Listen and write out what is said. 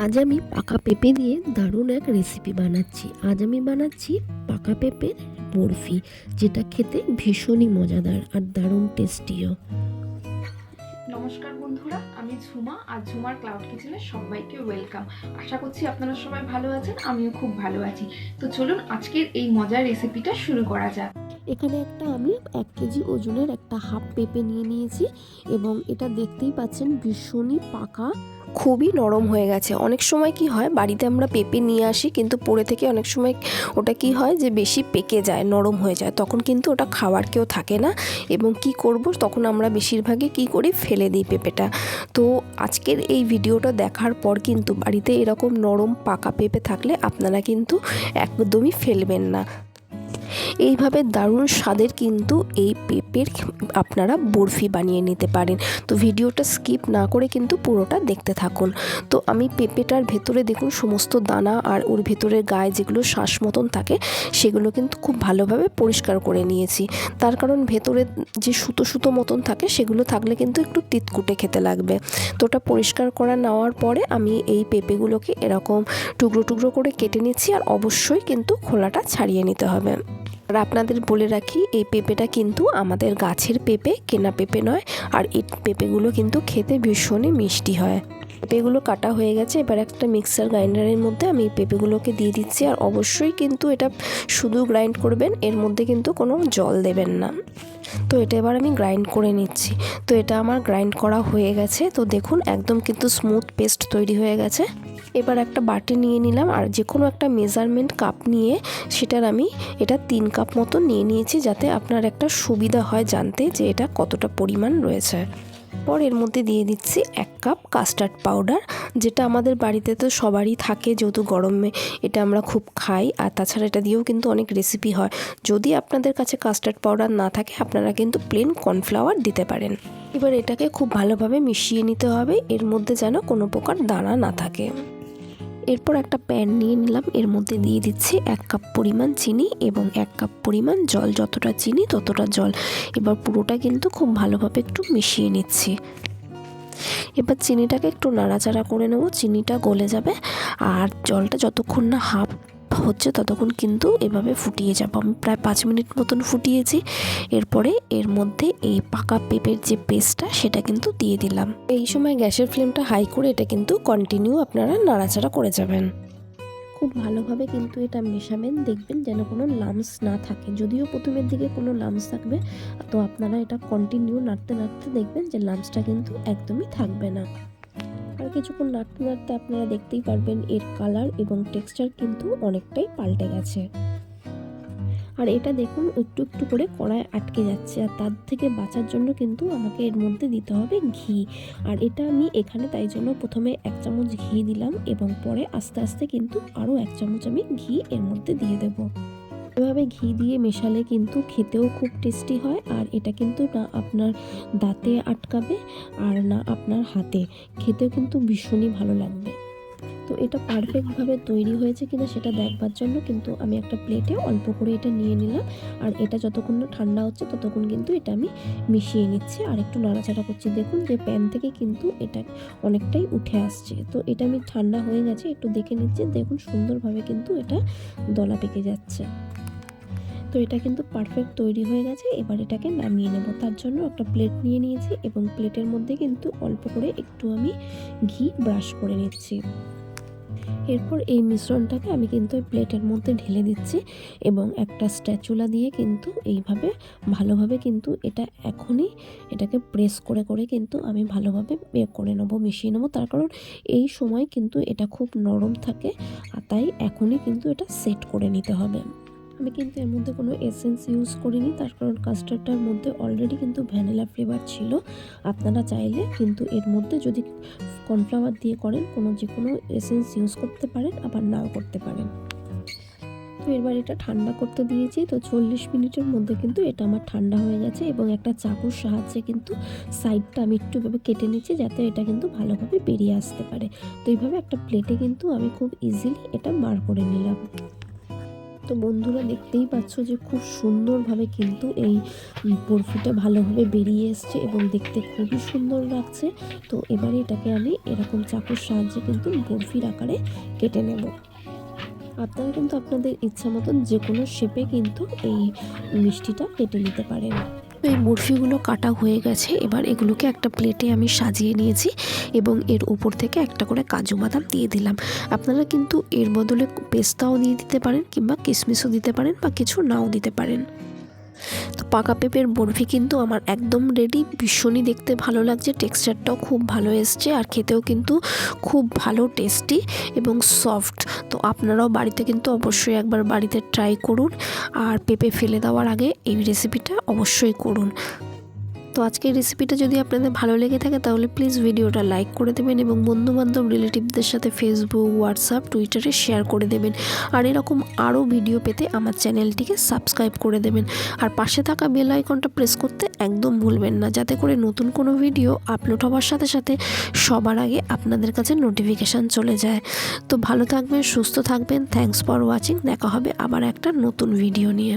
আজ আমি পাকা পেঁপে দিয়ে দারুণ এক রেসিপি বানাচ্ছি। আজ আমি বানাচ্ছি পাকা পেঁপের বরফি, যেটা খেতে ভীষণই মজাদার আর দারুণ টেস্টিও। নমস্কার বন্ধুরা, আমি ঝুমা আর ঝুমার ক্লাউড কিচেনে সবাইকে ওয়েলকাম। আশা করছি আপনারা সবাই ভালো আছেন, আমিও খুব ভালো আছি। তো চলুন আজকের এই মজার রেসিপিটা শুরু করা যাক। এখানে আমি 1 কেজি ওজনের একটা হাফ পেঁপে নিয়ে নিয়েছি এবং এটা দেখতেই পাচ্ছেন ভীষণই পাকা, খুবই নরম হয়ে গেছে। অনেক সময় কি হয়, বাড়িতে আমরা পেঁপে নিয়ে আসি কিন্তু পরে থেকে অনেক সময় ওটা কি হয় যে বেশি পেকে যায়, নরম হয়ে যায়, তখন কিন্তু ওটা খাওয়ার কেউ থাকে না এবং কি করব তখন আমরা বেশিরভাগই কি করি, ফেলে দিই পেঁপেটা। তো আজকের এই ভিডিওটা দেখার পর কিন্তু বাড়িতে এরকম নরম পাকা পেঁপে থাকলে আপনারা কিন্তু একদমই ফেলবেন না। এইভাবে দারুণ স্বাদের কিন্তু এই পেঁপের আপনারা বরফি বানিয়ে নিতে পারেন। তো ভিডিওটা স্কিপ না করে কিন্তু পুরোটা দেখতে থাকুন। তো আমি পেঁপেটার ভেতরে দেখুন সমস্ত দানা আর ওর ভেতরের গায়ে যেগুলো শ্বাস মতন থাকে সেগুলো কিন্তু খুব ভালোভাবে পরিষ্কার করে নিয়েছি। তার কারণ ভেতরে যে সুতো সুতো মতন থাকে সেগুলো থাকলে কিন্তু একটু তিতকুটে খেতে লাগবে। তো ওটা পরিষ্কার করা নেওয়ার পরে আমি এই পেঁপেগুলোকে এরকম টুকরো টুকরো করে কেটে নিচ্ছি, আর অবশ্যই কিন্তু খোলাটা ছাড়িয়ে নিতে হবে। আর আপনাদের বলে রাখি, এই পেঁপেটা কিন্তু আমাদের গাছের পেঁপে, কেনা পেঁপে নয়। আর এই পেঁপেগুলো কিন্তু খেতে ভীষণই মিষ্টি হয়। পেঁপেগুলো কাটা হয়ে গেছে, এবার একটা মিক্সার গ্রাইন্ডারের মধ্যে আমি পেঁপেগুলোকে দিয়ে দিচ্ছি। আর অবশ্যই কিন্তু এটা শুধু গ্রাইন্ড করবেন, এর মধ্যে কিন্তু কোনো জল দেবেন না। তো এটা এবার আমি গ্রাইন্ড করে নিচ্ছি। তো এটা আমার গ্রাইন্ড করা হয়ে গেছে। তো দেখুন একদম কিন্তু স্মুথ পেস্ট তৈরি হয়ে গেছে। এবার একটা বাটি নিয়ে নিলাম, আর যে কোনো একটা মেজারমেন্ট কাপ নিয়ে সেটার আমি এটা 3 কাপ মতো নিয়ে নিয়েছি, যাতে আপনার একটা সুবিধা হয় জানতে যে এটা কতটা পরিমাণ রয়েছে। পর এর মধ্যে দিয়ে দিচ্ছি 1 কাপ কাস্টার্ড পাউডার, যেটা আমাদের বাড়িতে তো সবারই থাকে, যেহেতু গরমে এটা আমরা খুব খাই। আর তাছাড়া এটা দিয়েও কিন্তু অনেক রেসিপি হয়। যদি আপনাদের কাছে কাস্টার্ড পাউডার না থাকে আপনারা কিন্তু প্লেন কর্নফ্লাওয়ার দিতে পারেন। এবার এটাকে খুব ভালোভাবে মিশিয়ে নিতে হবে, এর মধ্যে যেন কোনো প্রকার দানা না থাকে। এরপর একটা প্যান নিয়ে নিলাম, এর মধ্যে দিয়ে দিচ্ছি 1 কাপ পরিমাণ চিনি এবং 1 কাপ পরিমাণ জল। যতটা চিনি ততটা জল। এবার পুরোটা কিন্তু খুব ভালোভাবে একটু মিশিয়ে নিচ্ছি। এবার চিনিটাকে একটু নাড়াচাড়া করে নেব, চিনিটা গলে যাবে। আর জলটা যতক্ষণ না হাফ হচ্ছে ততক্ষণ কিন্তু এভাবে ফুটিয়ে যাব। আমি প্রায় 5 মিনিট মতন ফুটিয়েছি। এরপরে এর মধ্যে এই পাকা পেঁপের যে পেস্টটা সেটা কিন্তু দিয়ে দিলাম। এই সময় গ্যাসের ফ্লেমটা হাই করে এটা কিন্তু কন্টিনিউ আপনারা নাড়াচাড়া করে যাবেন। খুব ভালোভাবে কিন্তু এটা মেশাবেন, দেখবেন যেন কোনো লামস না থাকে। যদিও প্রথমের দিকে কোনো লামস থাকবে, তো আপনারা এটা কন্টিনিউ নাড়তে নাড়তে দেখবেন যে লামসটা কিন্তু একদমই থাকবে না। আর কিছুক্ষণ নাড়তে নাড়তে আপনারা দেখতেই পারবেন এর কালার এবং টেক্সচার কিন্তু অনেকটাই পাল্টে গেছে। আর এটা দেখুন একটু একটু করে কড়ায় আটকে যাচ্ছে, আর তার থেকে বাঁচার জন্য কিন্তু আমাকে এর মধ্যে দিতে হবে ঘি। আর এটা আমি এখানে তাই জন্য প্রথমে 1 চামচ ঘি দিলাম এবং পরে আস্তে আস্তে কিন্তু আরও 1 চামচ আমি ঘি এর মধ্যে দিয়ে দেবো। এভাবে ঘি দিয়ে মেশালে কিন্তু খেতেও খুব টেস্টি হয়, আর এটা কিন্তু না আপনার দাঁতে আটকাবে আর না আপনার হাতে, খেতেও কিন্তু ভীষণই ভালো লাগবে। তো এটা পারফেক্টভাবে তৈরি হয়েছে কিনা সেটা দেখবার জন্য কিন্তু আমি একটা প্লেটে অল্প করে এটা নিয়ে নিলাম। আর এটা যতক্ষণ না ঠান্ডা হচ্ছে ততক্ষণ কিন্তু এটা আমি মিশিয়ে নিচ্ছি আর একটু নাড়াচাড়া করছি। দেখুন যে প্যান থেকে কিন্তু এটা অনেকটাই উঠে আসছে। তো এটা আমি ঠান্ডা হয়ে গেছে, একটু দেখে নিচ্ছি, দেখুন সুন্দরভাবে কিন্তু এটা দলা পেকে যাচ্ছে। তো এটা কিন্তু পারফেক্ট তৈরি হয়ে গেছে। এবার এটাকে নামিয়ে নেব। তার জন্য একটা প্লেট নিয়ে নিয়েছি এবং প্লেটের মধ্যে কিন্তু অল্প করে একটু আমি ঘি ব্রাশ করে নিচ্ছি। এরপর এই মিশ্রণটাকে আমি কিন্তু ওই প্লেটের মধ্যে ঢেলে দিচ্ছি এবং একটা স্প্যাচুলা দিয়ে কিন্তু এইভাবে ভালোভাবে কিন্তু এটা এখনই এটাকে প্রেস করে করে কিন্তু আমি ভালোভাবে করে নেবো, মিশিয়ে নেবো। তার কারণ এই সময় কিন্তু এটা খুব নরম থাকে, আর তাই এখনই কিন্তু এটা সেট করে নিতে হবে। আমি কিন্তু এর মধ্যে কোনো এসেন্স ইউজ করিনি, তার কারণ কাস্টার্ডটার মধ্যে অলরেডি কিন্তু ভ্যানিলা ফ্লেভার ছিল। আপনারা চাইলে কিন্তু এর মধ্যে যদি কর্নফ্লাওয়ার দিয়ে করেন কোনো যে কোনো এসেন্স ইউজ করতে পারেন, আবার নাও করতে পারেন। তো এবার এটা ঠান্ডা করতে দিয়েছি। তো 40 মিনিটের মধ্যে কিন্তু এটা আমার ঠান্ডা হয়ে গেছে এবং একটা চাকুর সাহায্যে কিন্তু সাইডটা আমি একটু এভাবে কেটে নিচ্ছি, যাতে এটা কিন্তু ভালোভাবে বেরিয়ে আসতে পারে। তো এইভাবে একটা প্লেটে কিন্তু আমি খুব ইজিলি এটা বার করে নিলাম। তো বন্ধুরা দেখতেই পাচ্ছ যে খুব সুন্দরভাবে কিন্তু এই বরফিটা ভালোভাবে বেরিয়ে এসছে এবং দেখতে খুবই সুন্দর লাগছে। তো এবারে এটাকে আমি এরকম চাকুর সাহায্যে কিন্তু বরফির আকারে কেটে নেব। আপনারা কিন্তু আপনাদের ইচ্ছা মতন যে কোনো শেপে কিন্তু এই মিষ্টিটা কেটে নিতে পারেন। তো এই বরফিগুলো কাটা হয়ে গেছে, এবার এগুলোকে একটা প্লেটে আমি সাজিয়ে নিয়েছি এবং এর উপর থেকে একটা করে কাজু বাদাম দিয়ে দিলাম। আপনারা কিন্তু এর বদলে পেস্তাও দিয়ে দিতে পারেন কিংবা কিশমিশও দিতে পারেন বা কিছু নাও দিতে পারেন। তো পাকা পেঁপের বরফি কিন্তু আমার একদম রেডি। ভীষণই দেখতে ভালো লাগছে, টেক্সচারটাও খুব ভালো এসছে আর খেতেও কিন্তু খুব ভালো টেস্টি এবং সফট। তো আপনারাও বাড়িতে কিন্তু অবশ্যই একবার বাড়িতে ট্রাই করুন আর পেঁপে ফেলে দেওয়ার আগে এই রেসিপিটা অবশ্যই করুন। তো আজকের রেসিপিটা যদি আপনাদের ভালো লেগে থাকে তাহলে প্লিজ ভিডিওটা লাইক করে দেবেন এবং বন্ধুবান্ধব রিলেটিভদের সাথে ফেসবুক, হোয়াটসঅ্যাপ, টুইটারে শেয়ার করে দেবেন। আর এরকম আরও ভিডিও পেতে আমার চ্যানেলটিকে সাবস্ক্রাইব করে দেবেন আর পাশে থাকা বেল আইকনটা প্রেস করতে একদম ভুলবেন না, যাতে করে নতুন কোনো ভিডিও আপলোড হওয়ার সাথে সাথে সবার আগে আপনাদের কাছে নোটিফিকেশান চলে যায়। তো ভালো থাকবেন, সুস্থ থাকবেন। Thanks for watching. দেখা হবে আবার একটা নতুন ভিডিও নিয়ে।